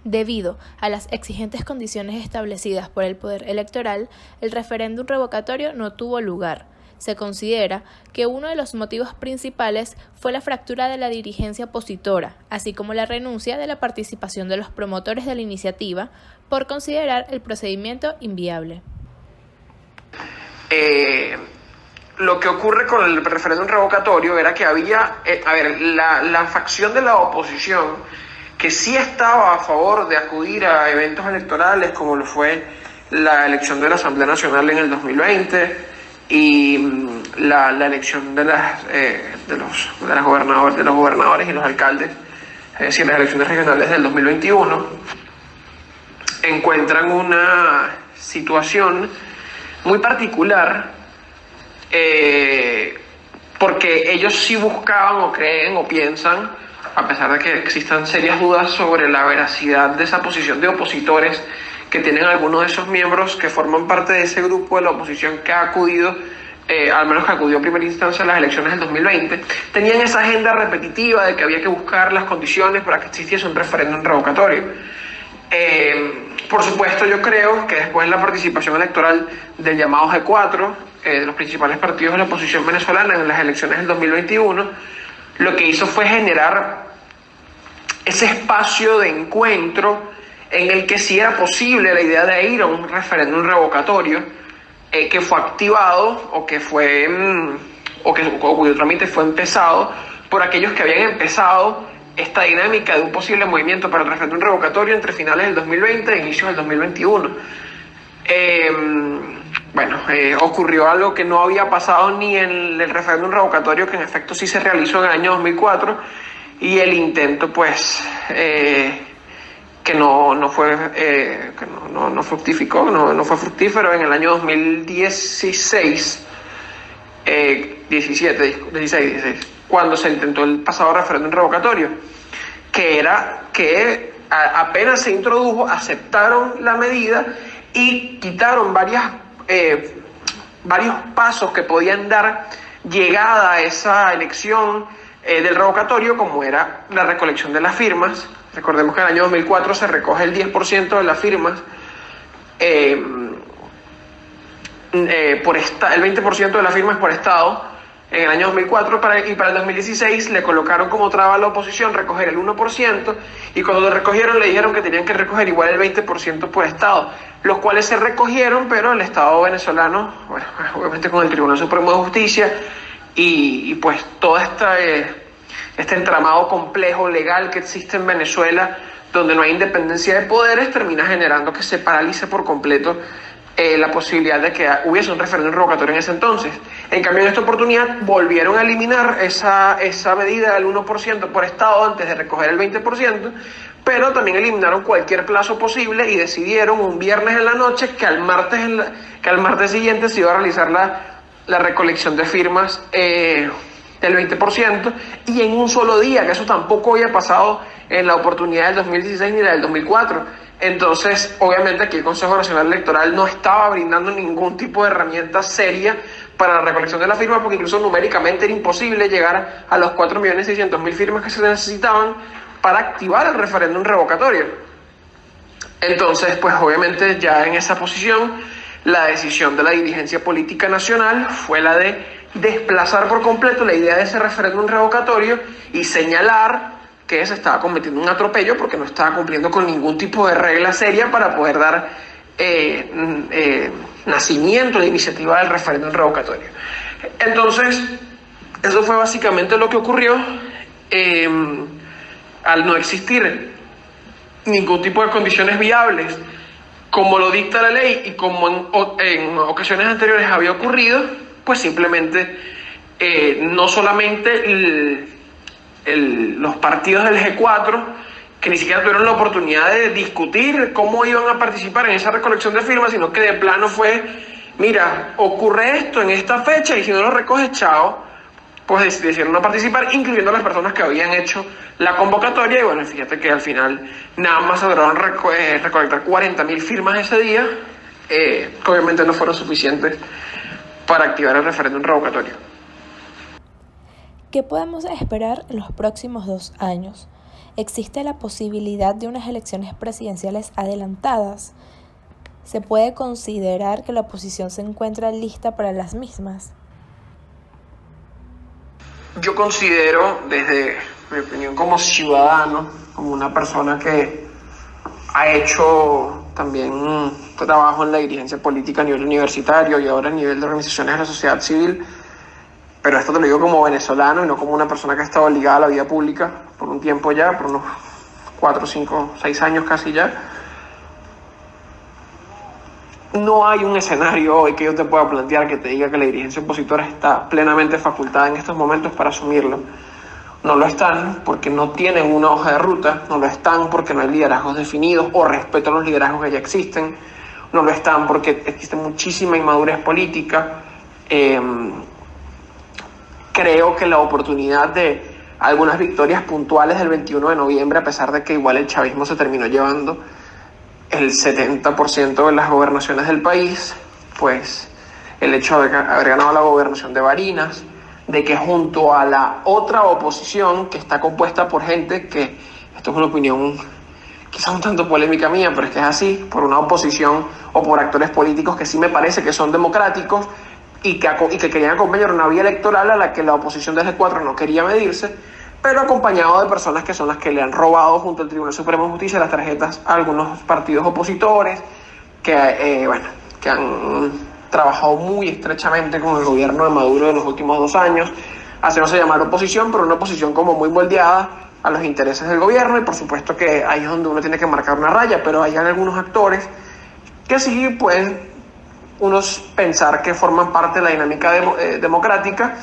Debido a las exigentes condiciones establecidas por el poder electoral, el referéndum revocatorio no tuvo lugar. Se considera que uno de los motivos principales fue la fractura de la dirigencia opositora, así como la renuncia de la participación de los promotores de la iniciativa por considerar el procedimiento inviable. Lo que ocurre con el referéndum revocatorio era que había, la facción de la oposición que sí estaba a favor de acudir a eventos electorales como lo fue la elección de la Asamblea Nacional en el 2020 y la elección de los gobernadores y los alcaldes, es decir, las elecciones regionales del 2021, encuentran una situación muy particular porque ellos sí buscaban o creen o piensan, a pesar de que existan serias dudas sobre la veracidad de esa posición de opositores que tienen algunos de esos miembros que forman parte de ese grupo de la oposición que ha acudido, al menos que acudió en primera instancia a las elecciones del 2020, tenían esa agenda repetitiva de que había que buscar las condiciones para que existiese un referéndum revocatorio. Por supuesto, yo creo que después de la participación electoral del llamado G4, de los principales partidos de la oposición venezolana en las elecciones del 2021, lo que hizo fue generar ese espacio de encuentro en el que sí era posible la idea de ir a un referéndum revocatorio que fue activado o cuyo trámite fue empezado por aquellos que habían empezado esta dinámica de un posible movimiento para el referéndum revocatorio entre finales del 2020 e inicios del 2021. Ocurrió algo que no había pasado ni en el referéndum revocatorio, que en efecto sí se realizó en el año 2004, y el intento que no fue fructífero en el año 2016, 16, cuando se intentó el pasado referéndum revocatorio, que era que apenas se introdujo, aceptaron la medida y quitaron varios pasos que podían dar llegada a esa elección del revocatorio, como era la recolección de las firmas. Recordemos que en el año 2004 se recoge el 10% de las firmas, el 20% de las firmas por estado en el año 2004, y para el 2016 le colocaron como traba a la oposición recoger el 1%, y cuando lo recogieron le dijeron que tenían que recoger igual el 20% por estado, los cuales se recogieron, pero el Estado venezolano, obviamente con el Tribunal Supremo de Justicia y pues todo este entramado complejo legal que existe en Venezuela, donde no hay independencia de poderes, termina generando que se paralice por completo la posibilidad de que hubiese un referéndum revocatorio en ese entonces. En cambio, en esta oportunidad volvieron a eliminar esa medida del 1% por estado antes de recoger el 20%, pero también eliminaron cualquier plazo posible y decidieron un viernes en la noche que al martes siguiente se iba a realizar la recolección de firmas del 20%, y en un solo día, que eso tampoco había pasado en la oportunidad del 2016 ni la del 2004. Entonces, obviamente aquí el Consejo Nacional Electoral no estaba brindando ningún tipo de herramienta seria para la recolección de la firma, porque incluso numéricamente era imposible llegar a los 4.600.000 firmas que se necesitaban para activar el referéndum revocatorio. Entonces, pues obviamente ya en esa posición, la decisión de la dirigencia política nacional fue la de desplazar por completo la idea de ese referéndum revocatorio y señalar que se estaba cometiendo un atropello porque no estaba cumpliendo con ningún tipo de regla seria para poder dar nacimiento a la iniciativa del referéndum revocatorio. Entonces, eso fue básicamente lo que ocurrió. Al no existir ningún tipo de condiciones viables, como lo dicta la ley y como en ocasiones anteriores había ocurrido, pues simplemente no solamente los partidos del G4, que ni siquiera tuvieron la oportunidad de discutir cómo iban a participar en esa recolección de firmas, sino que de plano fue, mira, ocurre esto en esta fecha y si no lo recoges, chao, pues decidieron no participar, incluyendo a las personas que habían hecho la convocatoria. Y bueno, fíjate que al final nada más se lograron recolectar 40.000 firmas ese día, que obviamente no fueron suficientes para activar el referéndum revocatorio. ¿Qué podemos esperar en los próximos 2 años? ¿existe la posibilidad de unas elecciones presidenciales adelantadas? ¿Se puede considerar que la oposición se encuentra lista para las mismas? Yo considero, desde mi opinión como ciudadano, como una persona que ha hecho también trabajo en la dirigencia política a nivel universitario y ahora a nivel de organizaciones de la sociedad civil, pero esto te lo digo como venezolano y no como una persona que ha estado ligada a la vida pública por un tiempo ya, por unos 4, 5, 6 años casi ya. No hay un escenario hoy que yo te pueda plantear que te diga que la dirigencia opositora está plenamente facultada en estos momentos para asumirlo. No lo están porque no tienen una hoja de ruta, no lo están porque no hay liderazgos definidos o respeto a los liderazgos que ya existen, no lo están porque existe muchísima inmadurez política. Creo que la oportunidad de algunas victorias puntuales del 21 de noviembre, a pesar de que igual el chavismo se terminó llevando el 70% de las gobernaciones del país, pues el hecho de haber ganado la gobernación de Barinas, de que junto a la otra oposición, que está compuesta por gente que, esto es una opinión quizás un tanto polémica mía, pero es que es así, por una oposición o por actores políticos que sí me parece que son democráticos y que querían acompañar una vía electoral a la que la oposición del G4 no quería medirse, pero acompañado de personas que son las que le han robado junto al Tribunal Supremo de Justicia las tarjetas a algunos partidos opositores que han trabajado muy estrechamente con el gobierno de Maduro de los últimos 2 años, haciéndose llamar oposición, pero una oposición como muy moldeada a los intereses del gobierno, y por supuesto que ahí es donde uno tiene que marcar una raya, pero hay algunos actores que sí pueden unos pensar que forman parte de la dinámica democrática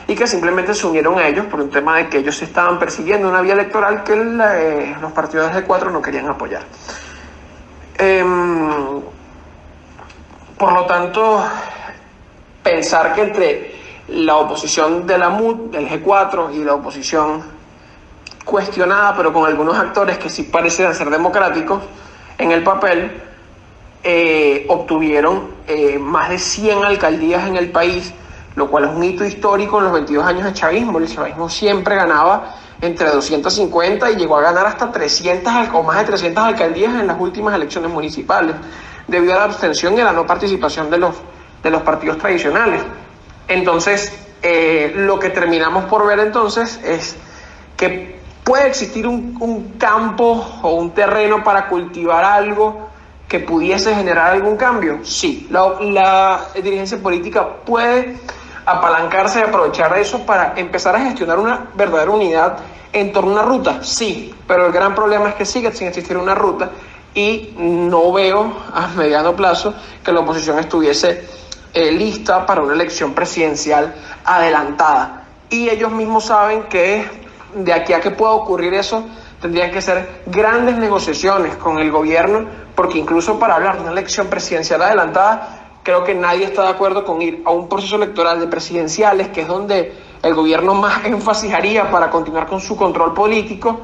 y que simplemente se unieron a ellos por un tema de que ellos estaban persiguiendo una vía electoral que los partidos del G4 no querían apoyar. Por lo tanto, pensar que entre la oposición de la MUD, del G4 y la oposición cuestionada, pero con algunos actores que sí parecen ser democráticos en el papel, obtuvieron más de 100 alcaldías en el país, lo cual es un hito histórico en los 22 años de chavismo. El chavismo siempre ganaba entre 250 y llegó a ganar hasta 300 o más de 300 alcaldías en las últimas elecciones municipales, debido a la abstención y a la no participación de los partidos tradicionales. Entonces, lo que terminamos por ver entonces es que puede existir un campo o un terreno para cultivar algo que pudiese generar algún cambio. Sí, la dirigencia política puede apalancarse y aprovechar eso para empezar a gestionar una verdadera unidad en torno a una ruta, sí, pero el gran problema es que sigue sin existir una ruta y no veo a mediano plazo que la oposición estuviese lista para una elección presidencial adelantada. Y ellos mismos saben que de aquí a que pueda ocurrir eso, tendrían que ser grandes negociaciones con el gobierno, porque incluso para hablar de una elección presidencial adelantada, creo que nadie está de acuerdo con ir a un proceso electoral de presidenciales, que es donde el gobierno más énfasis haría para continuar con su control político,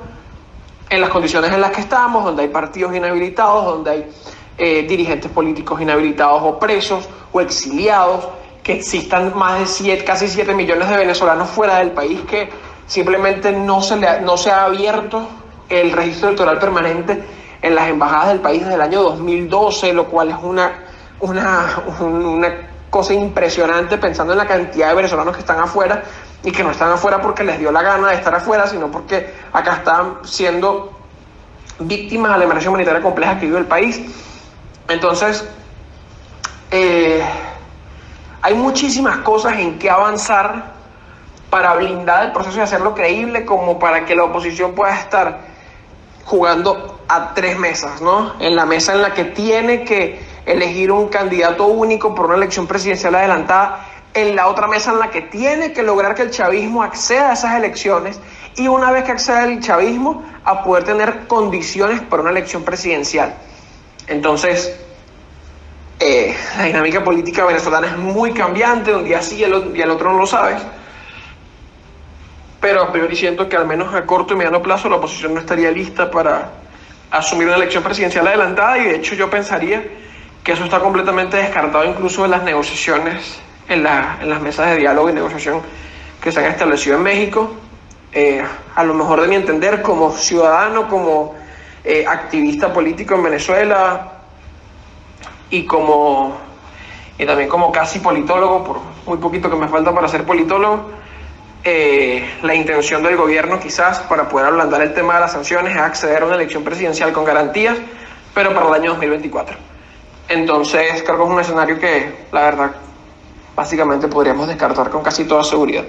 en las condiciones en las que estamos, donde hay partidos inhabilitados, donde hay dirigentes políticos inhabilitados o presos o exiliados, que existan más de casi 7 millones de venezolanos fuera del país, que simplemente no se ha abierto el registro electoral permanente en las embajadas del país desde el año 2012, lo cual es una cosa impresionante pensando en la cantidad de venezolanos que están afuera y que no están afuera porque les dio la gana de estar afuera, sino porque acá están siendo víctimas de la emergencia humanitaria compleja que vive el país. Entonces, hay muchísimas cosas en que avanzar para blindar el proceso y hacerlo creíble, como para que la oposición pueda estar jugando a 3 mesas, ¿no? En la mesa en la que tiene que elegir un candidato único por una elección presidencial adelantada, en la otra mesa en la que tiene que lograr que el chavismo acceda a esas elecciones, y una vez que acceda el chavismo, a poder tener condiciones para una elección presidencial. Entonces, la dinámica política venezolana es muy cambiante, un día sí y el otro no lo sabes. Pero a priori siento que al menos a corto y mediano plazo la oposición no estaría lista para asumir una elección presidencial adelantada, y de hecho yo pensaría que eso está completamente descartado incluso en las negociaciones, en las mesas de diálogo y negociación que se han establecido en México. a lo mejor de mi entender, como ciudadano, como activista político en Venezuela y también como casi politólogo, por muy poquito que me falta para ser politólogo, la intención del gobierno quizás para poder ablandar el tema de las sanciones es acceder a una elección presidencial con garantías, pero para el año 2024. Entonces creo que es un escenario que la verdad básicamente podríamos descartar con casi toda seguridad.